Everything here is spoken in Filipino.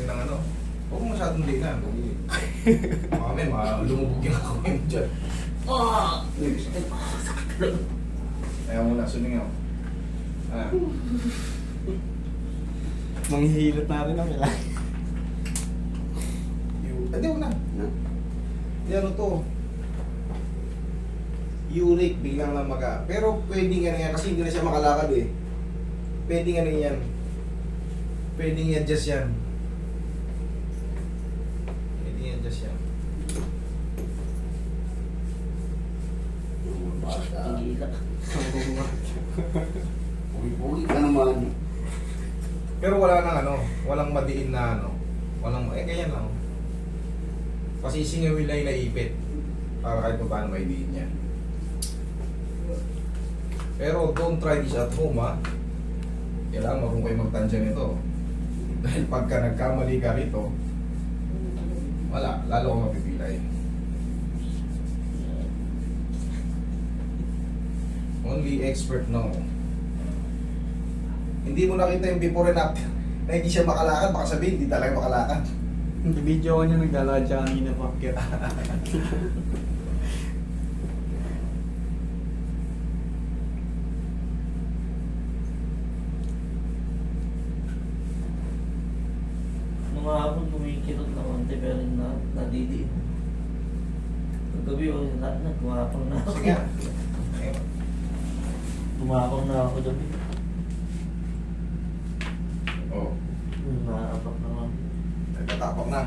natin ng ano. Huwag mo masyadong dinan. Kami, lumubog yung ako yun dyan. Ayaw mo na, sumingaw. Manghihilot natin kami lang. Hindi, huwag na. Hindi, ano to. Uric, biglang lang pero pwedeng ano yan, kasi hindi na siya makalakad eh. Pwedeng ano yan. Pwedeng i-adjust yan. Pwedeng i-adjust yan. Tingila. Pugi ka naman. Pero wala nang ano, walang madiin na ano. Walang, ganyan lang. Kasi singawin lang yung naipit. Para kahit pa paano maidiin yan. Pero don't try this at home ha. Kailangan marunong kayo magtansya nito. Dahil pagka nagkamali ka rito, wala, lalo kang mapipilay. Only expert know. Hindi mo nakita yung before and after na hindi siya makalakad, baka sabihin hindi talaga makalakad. Hindi video ko niya naglalakad siya kanina pa. Nung hapon kumikirot na konti pero nadidiin. Kagabi gumapang na ako. Sige. Ayun. Gumapang na ako gabi. Oh, Naapak na ako. nagtatapak na.